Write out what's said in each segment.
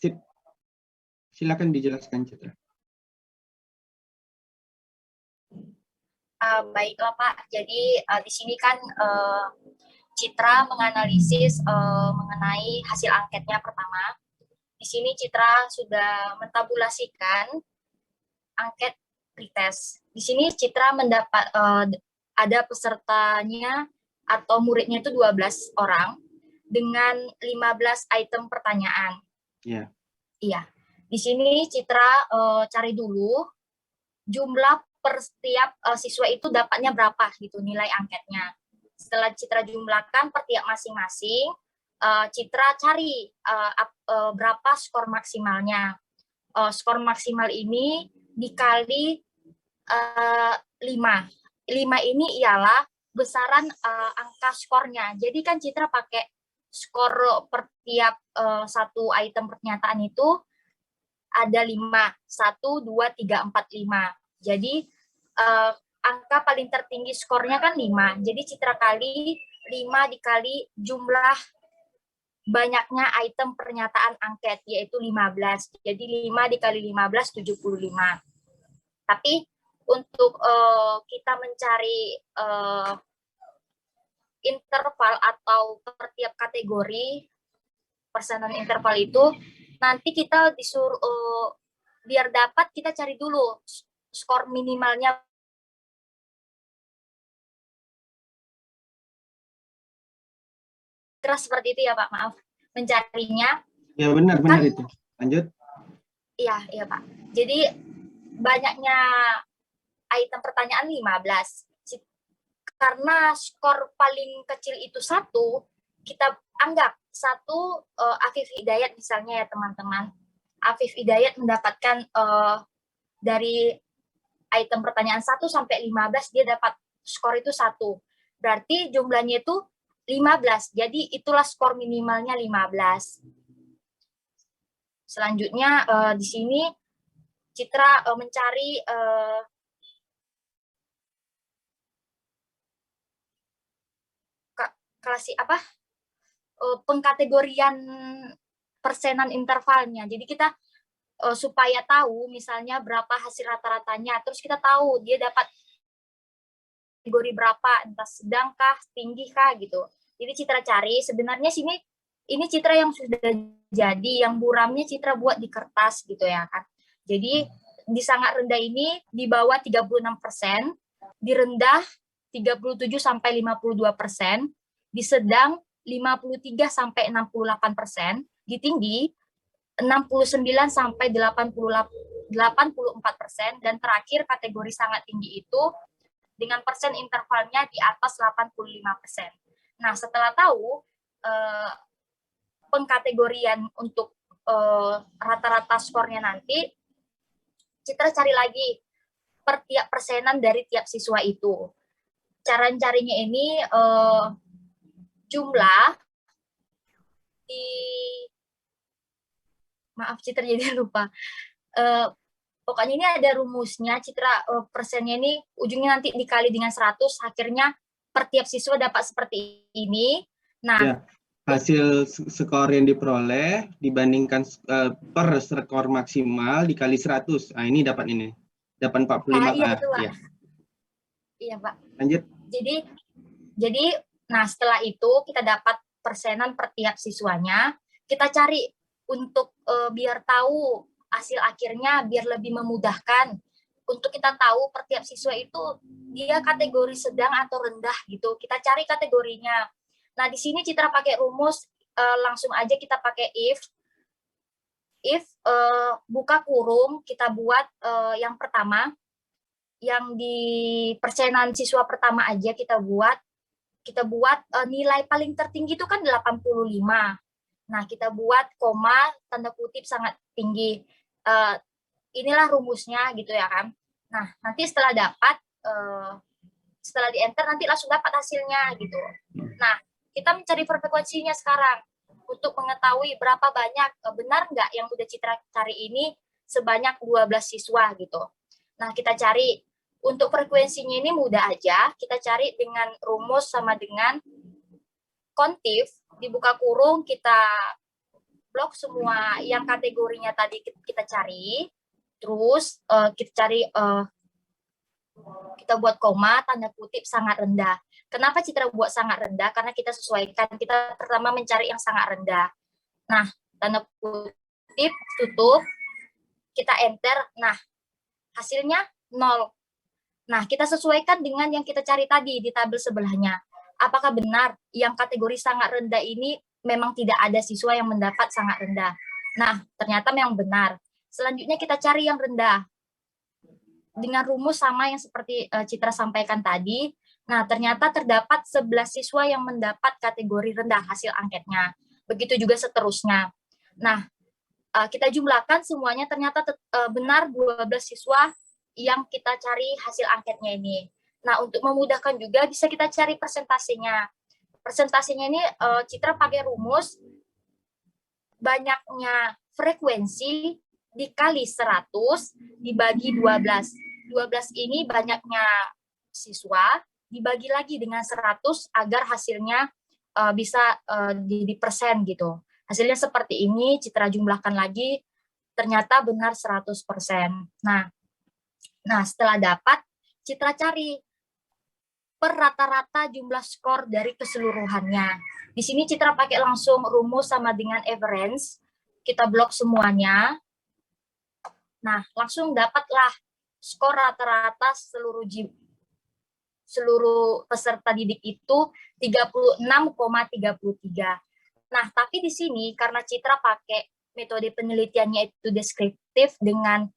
Sip. Silakan dijelaskan, Citra. Baiklah Pak, jadi di sini kan Citra menganalisis mengenai hasil angketnya pertama. Di sini Citra sudah mentabulasikan angket pretest. Di sini Citra mendapat ada pesertanya atau muridnya itu 12 orang dengan 15 item pertanyaan. Iya. Iya. Di sini Citra cari dulu jumlah per setiap siswa itu dapatnya berapa gitu nilai angketnya. Setelah Citra jumlahkan per tiap masing-masing, Citra cari berapa skor maksimalnya. Skor maksimal ini dikali 5. 5 ini ialah besaran angka skornya. Jadi kan Citra pakai skor per tiap satu item pernyataan itu ada 5. 1, 2, 3, 4, 5. Jadi angka paling tertinggi skornya kan 5. Jadi Citra kali 5 dikali jumlah banyaknya item pernyataan angket, yaitu 15. Jadi 5 dikali 15, 75. Tapi untuk kita mencari interval atau per tiap kategori, persenan interval itu, nanti kita disuruh, biar dapat kita cari dulu skor minimalnya. Keras seperti itu ya Pak, maaf. Mencarinya. Ya benar itu. Lanjut. Iya Pak. Jadi banyaknya item pertanyaan 15. Karena skor paling kecil itu 1, kita anggap 1 Afif Hidayat misalnya ya teman-teman. Afif Hidayat mendapatkan dari item pertanyaan 1 sampai 15 dia dapat skor itu 1. Berarti jumlahnya itu 15. Jadi itulah skor minimalnya 15. Selanjutnya di sini Citra mencari pengkategorian persenan intervalnya. Jadi kita supaya tahu misalnya berapa hasil rata-ratanya, terus kita tahu dia dapat kategori berapa, entah sedangkah, tinggikah gitu. Jadi Citra cari, sebenarnya sini ini Citra yang sudah jadi, yang buramnya Citra buat di kertas gitu ya kan. Jadi di sangat rendah ini di bawah 36%, di rendah 37 sampai 52%, di sedang 53 sampai 68%, di tinggi 69 sampai 84%, dan terakhir kategori sangat tinggi itu dengan persen intervalnya di atas 85%. Nah, setelah tahu pengkategorian untuk rata-rata skornya nanti, Citra cari lagi per tiap persenan dari tiap siswa itu. Cara carinya ini jumlah di maaf Citra jadi lupa. Pokoknya ini ada rumusnya, Citra persennya ini ujungnya nanti dikali dengan 100, akhirnya per tiap siswa dapat seperti ini. Nah, ya, hasil skor yang diperoleh dibandingkan per skor maksimal dikali 100. Nah, ini dapat ini. Dapat 45. Iya, betul, Pak. Ya. Iya, Pak. Lanjut. Jadi nah setelah itu kita dapat persenan per tiap siswanya, kita cari untuk biar tahu hasil akhirnya, biar lebih memudahkan untuk kita tahu per tiap siswa itu dia kategori sedang atau rendah gitu. Kita cari kategorinya. Nah, di sini Citra pakai rumus, langsung aja kita pakai if buka kurung, kita buat yang pertama, yang di persenan siswa pertama aja kita buat nilai paling tertinggi itu kan 85. Nah, kita buat koma, tanda kutip sangat tinggi. Inilah rumusnya gitu ya kan. Nah, nanti setelah dapat, setelah di enter nanti langsung dapat hasilnya gitu. Nah, kita mencari frekuensinya sekarang untuk mengetahui berapa banyak, benar nggak yang udah Citra cari ini sebanyak 12 siswa gitu. Nah, kita cari untuk frekuensinya ini mudah aja, kita cari dengan rumus sama dengan kontif, dibuka kurung kita blok semua yang kategorinya tadi kita cari, terus kita cari, kita buat koma, tanda kutip sangat rendah. Kenapa Citra buat sangat rendah? Karena kita sesuaikan, kita pertama mencari yang sangat rendah. Nah, tanda kutip, tutup, kita enter, nah hasilnya 0. Nah, kita sesuaikan dengan yang kita cari tadi di tabel sebelahnya. Apakah benar yang kategori sangat rendah ini memang tidak ada siswa yang mendapat sangat rendah? Nah, ternyata memang benar. Selanjutnya kita cari yang rendah. Dengan rumus sama yang seperti Citra sampaikan tadi, nah ternyata terdapat 11 siswa yang mendapat kategori rendah hasil angketnya. Begitu juga seterusnya. Nah, kita jumlahkan semuanya ternyata benar 12 siswa yang kita cari hasil angketnya ini. Nah, untuk memudahkan juga bisa kita cari persentasenya. Persentasenya ini Citra pakai rumus banyaknya frekuensi dikali 100 dibagi 12. 12 ini banyaknya siswa dibagi lagi dengan 100 agar hasilnya bisa di persen gitu. Hasilnya seperti ini, Citra jumlahkan lagi, ternyata benar 100%. Nah, setelah dapat, Citra cari per rata-rata jumlah skor dari keseluruhannya. Di sini Citra pakai langsung rumus sama dengan average. Kita blok semuanya. Nah, langsung dapatlah skor rata-rata seluruh peserta didik itu 36,33. Nah, tapi di sini karena Citra pakai metode penelitiannya itu deskriptif dengan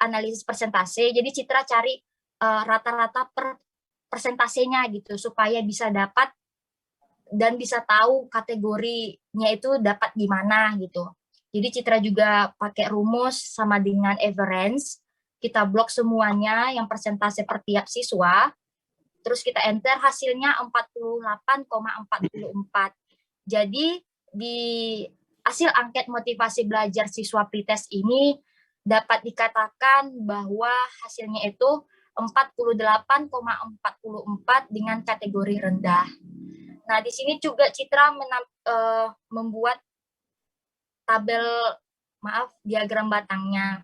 analisis persentase, jadi Citra cari rata-rata persentasenya gitu supaya bisa dapat dan bisa tahu kategorinya itu dapat gimana gitu. Jadi Citra juga pakai rumus sama dengan average, kita blok semuanya yang persentase per tiap siswa, terus kita enter hasilnya 48,44. Jadi di hasil angket motivasi belajar siswa pretest ini dapat dikatakan bahwa hasilnya itu 48,44 dengan kategori rendah. Nah, di sini juga Citra membuat tabel, diagram batangnya.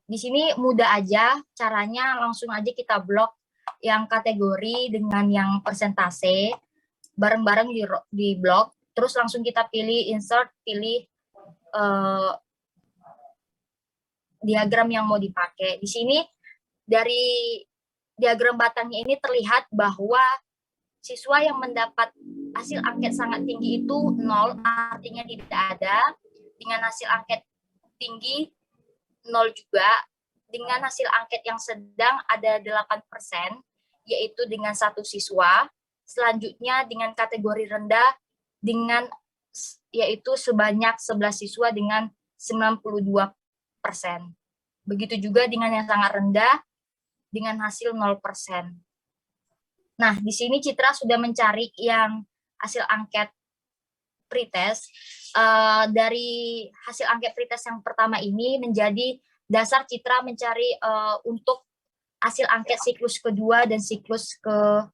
Di sini mudah aja, caranya langsung aja kita blok yang kategori dengan yang persentase, bareng-bareng di blok, terus langsung kita pilih insert, pilih diagram yang mau dipakai. Di sini dari diagram batangnya ini terlihat bahwa siswa yang mendapat hasil angket sangat tinggi itu 0, artinya tidak ada. Dengan hasil angket tinggi 0 juga. Dengan hasil angket yang sedang ada 8%, yaitu dengan 1 siswa. Selanjutnya dengan kategori rendah yaitu sebanyak 11 siswa dengan 92%. Begitu juga dengan yang sangat rendah dengan hasil 0%. Nah, di sini Citra sudah mencari yang hasil angket pretest. Dari hasil angket pretest yang pertama ini menjadi dasar Citra mencari untuk hasil angket siklus kedua dan siklus ke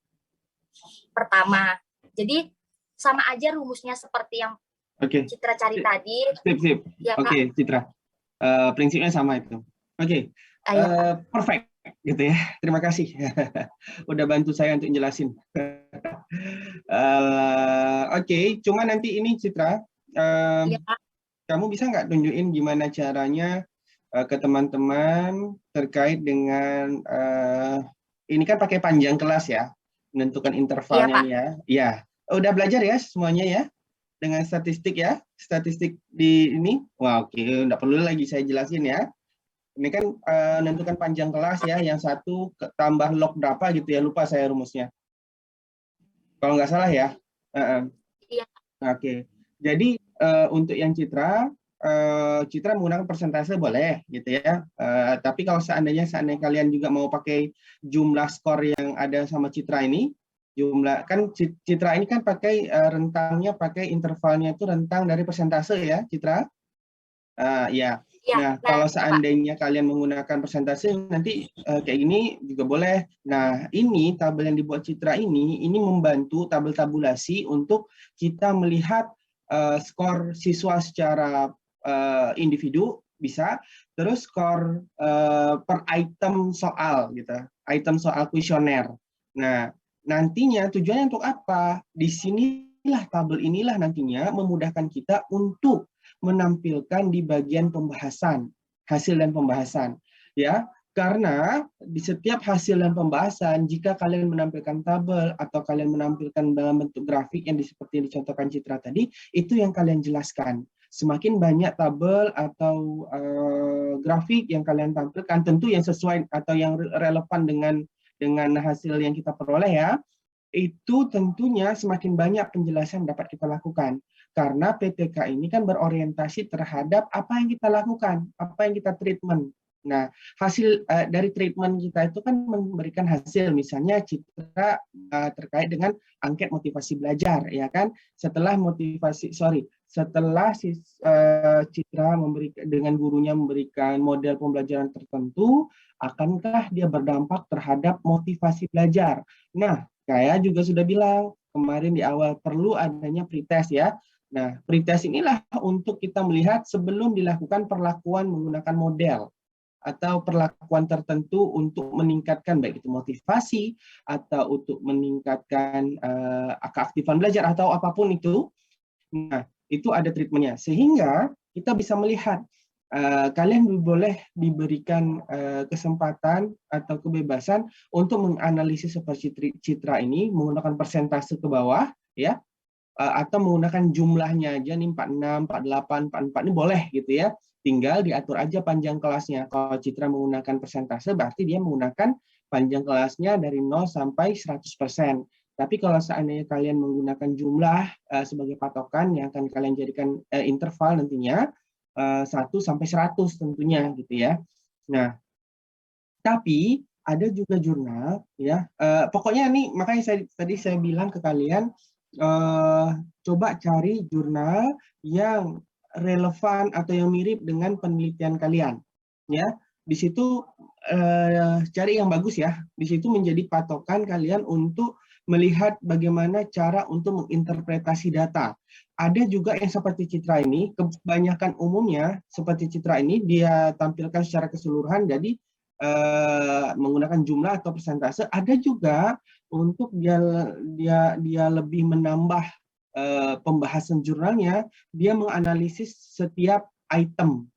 pertama. Jadi sama aja rumusnya seperti yang Citra cari tadi. Sip. Ya, Oke, Citra. Prinsipnya sama itu. Oke. Perfect gitu ya. Terima kasih. Udah bantu saya untuk jelasin. Oke, cuma nanti ini Citra, kamu bisa nggak tunjukin gimana caranya ke teman-teman terkait dengan ini kan pakai panjang kelas ya, menentukan intervalnya ya. Ya, udah belajar ya semuanya ya dengan statistik ya, statistik di ini. Wah, oke, nggak perlu lagi saya jelasin ya. Ini kan menentukan panjang kelas ya, yang satu tambah log berapa gitu ya, lupa saya rumusnya. Kalau nggak salah ya. Iya. Oke, jadi untuk yang Citra menggunakan persentase boleh gitu ya. Tapi kalau seandainya kalian juga mau pakai jumlah skor yang ada sama Citra ini, kan Citra ini kan pakai rentangnya, pakai intervalnya itu rentang dari persentase ya, Citra. Ya. Nah, kalau seandainya kalian menggunakan persentase nanti kayak gini juga boleh. Nah, ini tabel yang dibuat Citra ini membantu tabel tabulasi untuk kita melihat skor siswa secara individu bisa, terus skor per item soal gitu, item soal kuesioner. Nah, nantinya tujuannya untuk apa? Di sinilah tabel inilah nantinya memudahkan kita untuk menampilkan di bagian pembahasan, hasil dan pembahasan, ya. Karena di setiap hasil dan pembahasan, jika kalian menampilkan tabel atau kalian menampilkan dalam bentuk grafik yang seperti yang dicontohkan Citra tadi, itu yang kalian jelaskan. Semakin banyak tabel atau grafik yang kalian tampilkan, tentu yang sesuai atau yang relevan dengan hasil yang kita peroleh ya, itu tentunya semakin banyak penjelasan dapat kita lakukan. Karena PTK ini kan berorientasi terhadap apa yang kita lakukan, apa yang kita treatment. Nah, hasil dari treatment kita itu kan memberikan hasil, misalnya Citra terkait dengan angket motivasi belajar, ya kan? Setelah Citra dengan gurunya memberikan model pembelajaran tertentu, akankah dia berdampak terhadap motivasi belajar? Nah, saya juga sudah bilang kemarin di awal perlu adanya pretest ya. Nah, pretest inilah untuk kita melihat sebelum dilakukan perlakuan menggunakan model atau perlakuan tertentu untuk meningkatkan baik itu motivasi atau untuk meningkatkan keaktifan belajar atau apapun itu. Nah, itu ada treatmentnya sehingga kita bisa melihat kalian boleh diberikan kesempatan atau kebebasan untuk menganalisis seperti Citra ini menggunakan persentase ke bawah ya, atau menggunakan jumlahnya aja nih 46, 48, 44 ini boleh gitu ya. Tinggal diatur aja panjang kelasnya. Kalau Citra menggunakan persentase berarti dia menggunakan panjang kelasnya dari 0 sampai 100%. Tapi kalau seandainya kalian menggunakan jumlah sebagai patokan yang akan kalian jadikan interval nantinya 1 sampai 100 tentunya gitu ya. Nah, tapi ada juga jurnal ya. Pokoknya nih makanya tadi saya bilang ke kalian coba cari jurnal yang relevan atau yang mirip dengan penelitian kalian ya. Di situ cari yang bagus ya. Di situ menjadi patokan kalian untuk melihat bagaimana cara untuk menginterpretasi data. Ada juga yang seperti Citra ini, kebanyakan umumnya seperti Citra ini dia tampilkan secara keseluruhan, jadi menggunakan jumlah atau persentase. Ada juga untuk dia lebih menambah pembahasan jurnalnya, dia menganalisis setiap item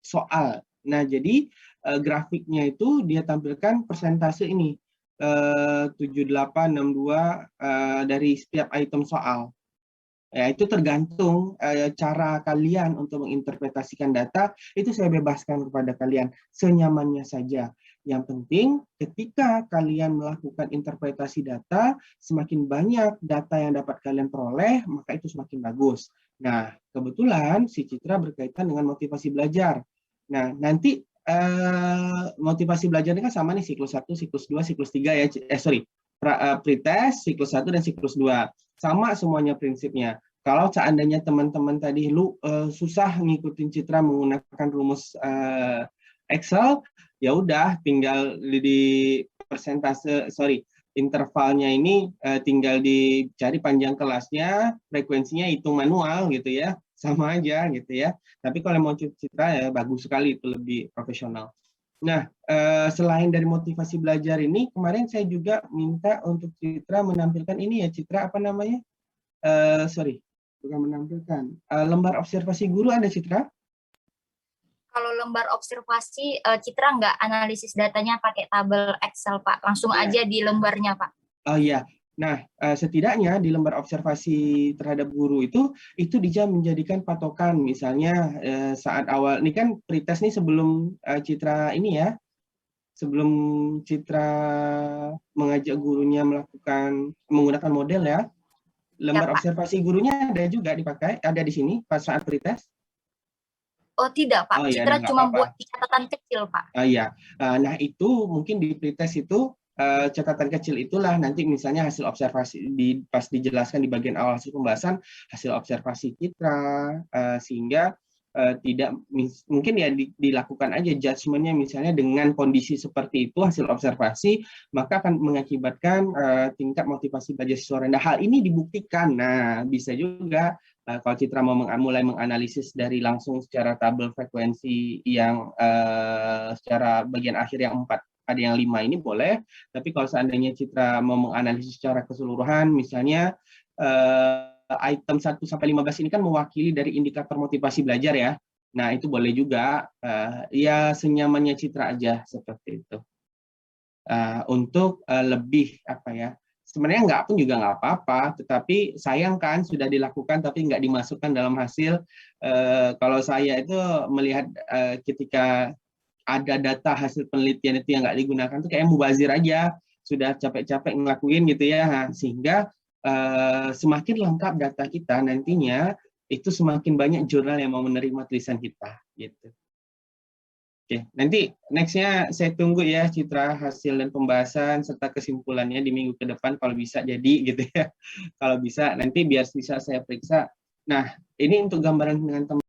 soal. Nah, jadi grafiknya itu dia tampilkan persentase ini 78, 62 dari setiap item soal. Ya, itu tergantung cara kalian untuk menginterpretasikan data, itu saya bebaskan kepada kalian senyamannya saja. Yang penting ketika kalian melakukan interpretasi data, semakin banyak data yang dapat kalian peroleh, maka itu semakin bagus. Nah, kebetulan si Citra berkaitan dengan motivasi belajar. Nah, nanti motivasi belajar ini kan sama nih, siklus 1, siklus 2, siklus 3 ya. Pretest, siklus 1 dan siklus 2. Sama semuanya prinsipnya. Kalau seandainya teman-teman tadi susah ngikutin Citra menggunakan rumus Excel, ya udah tinggal di intervalnya ini tinggal dicari panjang kelasnya, frekuensinya hitung manual gitu ya, sama aja gitu ya. Tapi kalau mau Citra ya bagus sekali, itu lebih profesional. Nah, selain dari motivasi belajar ini, kemarin saya juga minta untuk Citra menampilkan ini ya, Citra apa namanya? Bukan menampilkan. Lembar observasi guru ada, Citra? Kalau lembar observasi, Citra nggak analisis datanya pakai tabel Excel, Pak. Langsung aja di lembarnya, Pak. Oh iya. Nah, setidaknya di lembar observasi terhadap guru itu dia menjadikan patokan. Misalnya saat awal, ini kan pretest nih sebelum Citra ini ya, sebelum Citra mengajak gurunya menggunakan model ya, lembar observasi gurunya ada juga dipakai, ada di sini pas saat pretest. Oh tidak Pak, Citra cuma buat catatan kecil Pak. Iya, nah itu mungkin di pretest itu catatan kecil itulah nanti misalnya hasil observasi pas dijelaskan di bagian awal hasil pembahasan, hasil observasi Citra, sehingga tidak mungkin ya dilakukan aja judgementnya misalnya dengan kondisi seperti itu hasil observasi, maka akan mengakibatkan tingkat motivasi belajar siswa rendah. Hal ini dibuktikan. Nah, bisa juga Kalau Citra mau mulai menganalisis dari langsung secara tabel frekuensi yang secara bagian akhir yang 4, ada yang 5 ini boleh. Tapi kalau seandainya Citra mau menganalisis secara keseluruhan, misalnya item 1 sampai 15 ini kan mewakili dari indikator motivasi belajar ya. Nah, itu boleh juga ya senyamannya Citra aja seperti itu. Untuk lebih apa ya? Sebenarnya nggak pun juga nggak apa-apa, tetapi sayang kan sudah dilakukan tapi nggak dimasukkan dalam hasil. Kalau saya itu melihat ketika ada data hasil penelitian itu yang nggak digunakan tuh kayak mubazir aja, sudah capek-capek ngelakuin gitu ya, sehingga semakin lengkap data kita nantinya itu semakin banyak jurnal yang mau menerima tulisan kita gitu. Oke, nanti next-nya saya tunggu ya Citra hasil dan pembahasan serta kesimpulannya di minggu ke depan kalau bisa jadi gitu ya. Kalau bisa nanti biar bisa saya periksa. Nah, ini untuk gambaran dengan teman